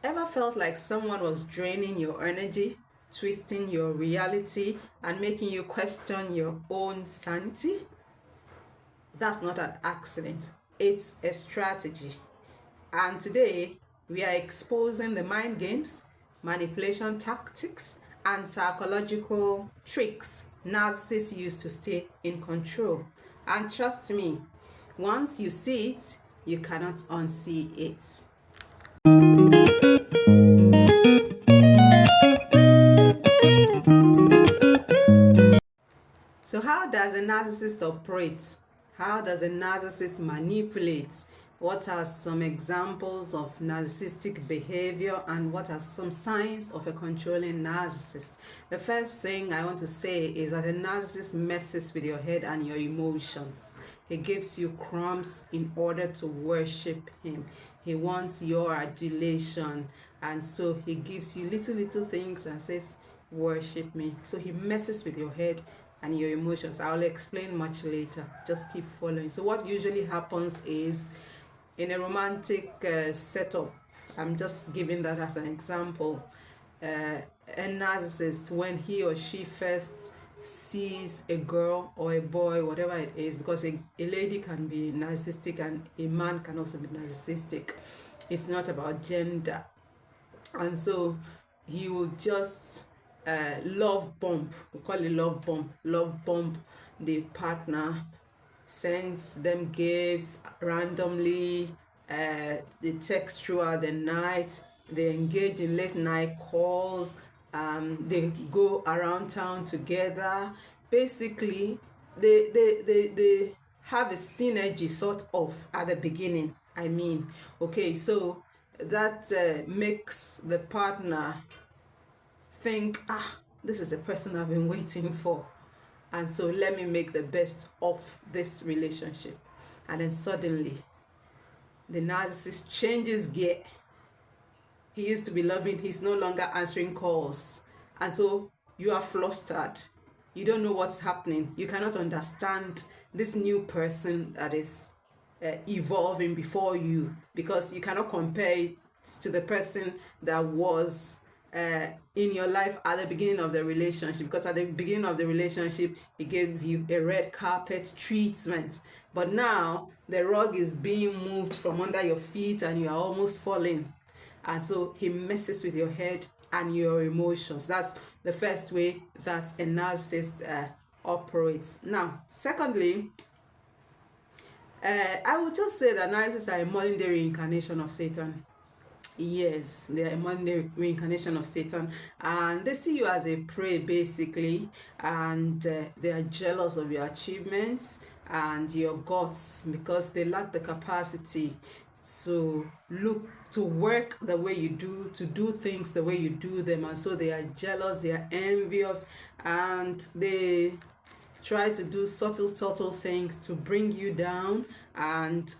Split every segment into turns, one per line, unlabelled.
Ever felt like someone was draining your energy, twisting your reality, and making you question your own sanity? That's not an accident, it's a strategy. And today, we are exposing the mind games, manipulation tactics, and psychological tricks narcissists use to stay in control. And trust me, once you see it, you cannot unsee it. So, how does a narcissist operate? How does a narcissist manipulate? What are some examples of narcissistic behavior and what are some signs of a controlling narcissist? The first thing I want to say is that a narcissist messes with your head and your emotions. He gives you crumbs in order to worship him. He wants your adulation, and so he gives you little things and says, worship me. So he messes with your head and your emotions. I'll explain much later. Just keep following. So what usually happens is, in a romantic setup, I'm just giving that as an example, a narcissist, when he or she first sees a girl or a boy, whatever it is, because a lady can be narcissistic and a man can also be narcissistic. It's not about gender. And so he will just love bomb, we call it love bomb the partner, sends them gifts randomly, they text throughout the night, they engage in late night calls, they go around town together. Basically, they have a synergy sort of at the beginning. I mean, okay, so that makes the partner think, this is the person I've been waiting for. And so let me make the best of this relationship. And then suddenly, the narcissist changes gear. He used to be loving, he's no longer answering calls. And so you are flustered. You don't know what's happening. You cannot understand this new person that is evolving before you, because you cannot compare it to the person that was in your life at the beginning of the relationship, because at the beginning of the relationship he gave you a red carpet treatment, but now the rug is being moved from under your feet and you are almost falling, and so he messes with your head and your emotions. That's the first way that a narcissist operates. Now, secondly, I would just say that narcissists are a modern day reincarnation of Satan. Yes, they are a modern day reincarnation of Satan, and they see you as a prey basically, and they are jealous of your achievements and your guts, because they lack the capacity to look to work the way you do, to do things the way you do them, and so they are jealous, they are envious, and they try to do subtle things to bring you down. And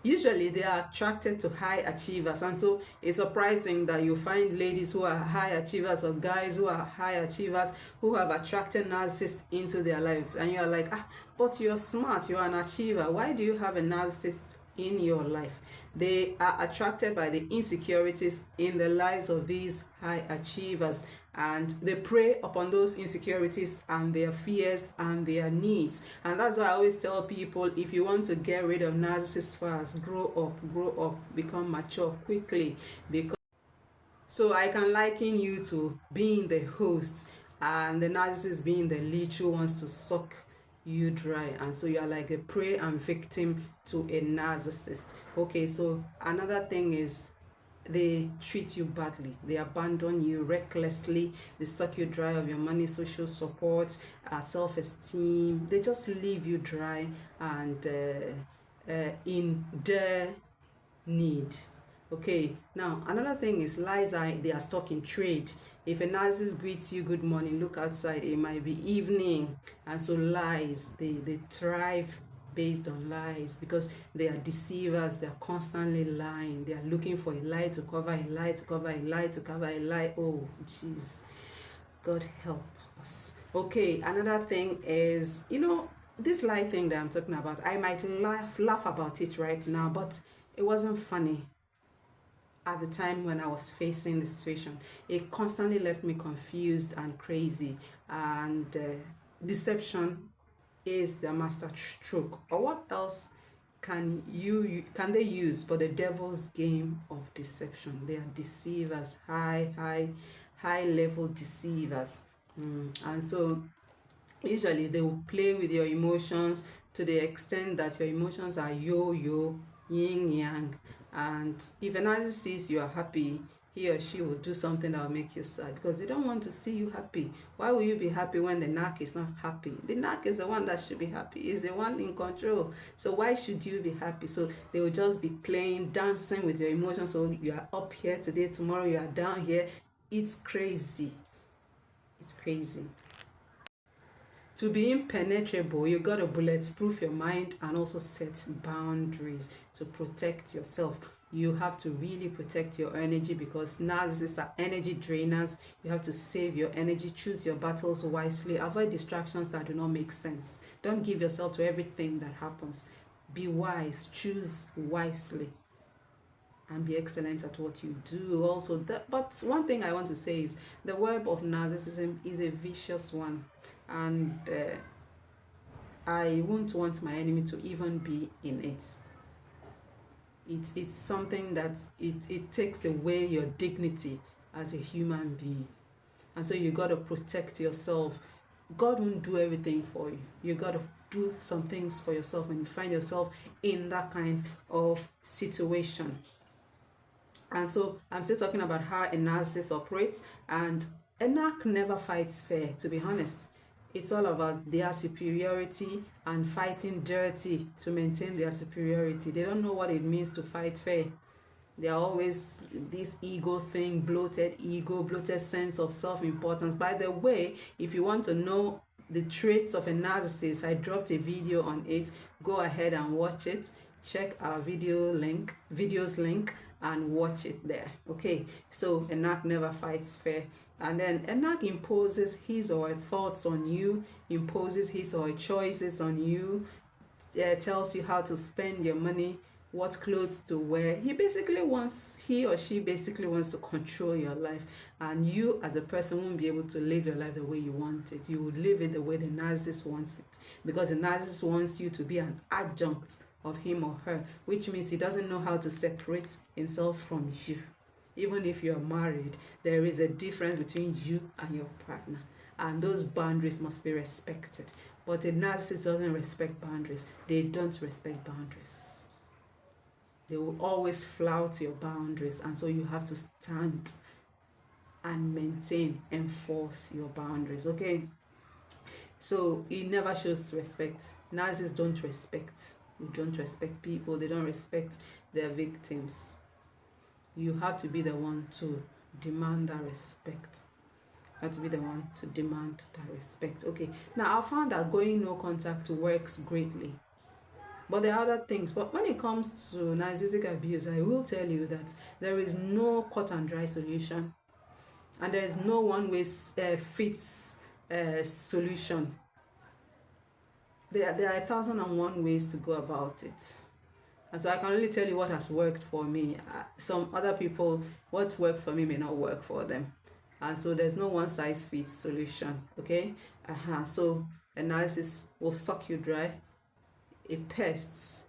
usually they are attracted to high achievers, and so it's surprising that you find ladies who are high achievers or guys who are high achievers who have attracted narcissists into their lives, and you're like, but you're smart, you're an achiever, why do you have a narcissist in your life? They are attracted by the insecurities in the lives of these high achievers, and they prey upon those insecurities and their fears and their needs. And that's why I always tell people, if you want to get rid of narcissists fast, grow up, become mature quickly. Because so I can liken you to being the host and the narcissist being the leech who wants to suck you dry, and so you are like a prey and victim to a narcissist. Okay, so another thing is, they treat you badly, they abandon you recklessly, they suck you dry of your money, social support, self-esteem. They just leave you dry and in their need. Okay, now another thing is lies. They are stuck in trade. If a narcissist greets you good morning, look outside, it might be evening, and so lies, they thrive based on lies, because they are deceivers. They are constantly lying. They are looking for a lie to cover a lie to cover a lie to cover a lie. Oh jeez, God help us. Okay, another thing is, this lie thing that I'm talking about, I might laugh about it right now, but it wasn't funny at the time when I was facing the situation. It constantly left me confused and crazy, and deception is their master stroke. Or what else can they use but the devil's game of deception? They are deceivers, high level deceivers. And so usually they will play with your emotions to the extent that your emotions are yo-yo, yin-yang. And if a narcissist sees you are happy, he or she will do something that will make you sad, because they don't want to see you happy. Why will you be happy when the narc is not happy? The narc is the one that should be happy, is the one in control. So why should you be happy? So they will just be playing, dancing with your emotions. So you are up here today, tomorrow you are down here. It's crazy. It's crazy. To be impenetrable, you got to bulletproof your mind and also set boundaries to protect yourself. You have to really protect your energy, because narcissists are energy drainers. You have to save your energy, choose your battles wisely, avoid distractions that do not make sense. Don't give yourself to everything that happens. Be wise, choose wisely, and be excellent at what you do. Also, but one thing I want to say is the web of narcissism is a vicious one, and I won't want my enemy to even be in it. It's something that it takes away your dignity as a human being, and so you got to protect yourself. God won't do everything for you. You got to do some things for yourself when you find yourself in that kind of situation. And so I'm still talking about how a narcissist operates, and a narc never fights fair, to be honest. It's all about their superiority and fighting dirty to maintain their superiority. They don't know what it means to fight fair. They are always this ego thing, bloated ego, bloated sense of self-importance. By the way, if you want to know the traits of a narcissist, I dropped a video on it. Go ahead and watch it. Check our videos link and watch it there. Okay, so a narc never fights fair. And then a narc imposes his or her thoughts on you, imposes his or her choices on you, tells you how to spend your money, what clothes to wear. He or she basically wants to control your life, and you as a person won't be able to live your life the way you want it. You will live it the way the narcissist wants it, because the narcissist wants you to be an adjunct of him or her, which means he doesn't know how to separate himself from you. Even if you're married, there is a difference between you and your partner, and those boundaries must be respected. But a narcissist doesn't respect boundaries. They don't respect boundaries. They will always flout your boundaries, and so you have to stand and maintain, enforce your boundaries. Okay, so he never shows respect. Narcissists don't respect. They don't respect people. They don't respect their victims. You have to be the one to demand that respect. You have to be the one to demand that respect. Okay, now I found that going no contact works greatly, but there are other things. But when it comes to narcissistic abuse, I will tell you that there is no cut and dry solution, and there is no one way fits solution. There are 1,001 ways to go about it. And so I can only tell you what has worked for me. Some other people, what worked for me may not work for them. And so there's no one size fits solution. Okay? So a narcissist will suck you dry. A pests,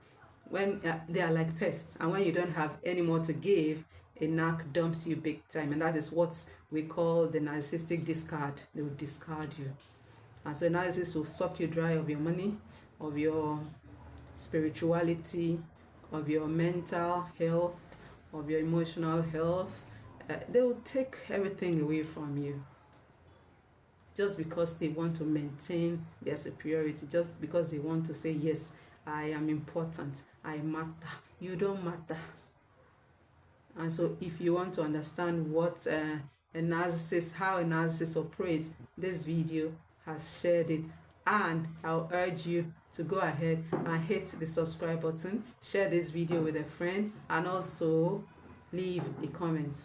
when they are like pests, and when you don't have any more to give, a narc dumps you big time. And that is what we call the narcissistic discard. They will discard you. And so a narcissist will suck you dry of your money, of your spirituality, of your mental health, of your emotional health. They will take everything away from you, just because they want to maintain their superiority, just because they want to say, yes, I am important, I matter, you don't matter. And so if you want to understand what how a narcissist operates, this video has shared it, and I'll urge you to go ahead and hit the subscribe button, share this video with a friend, and also leave a comment.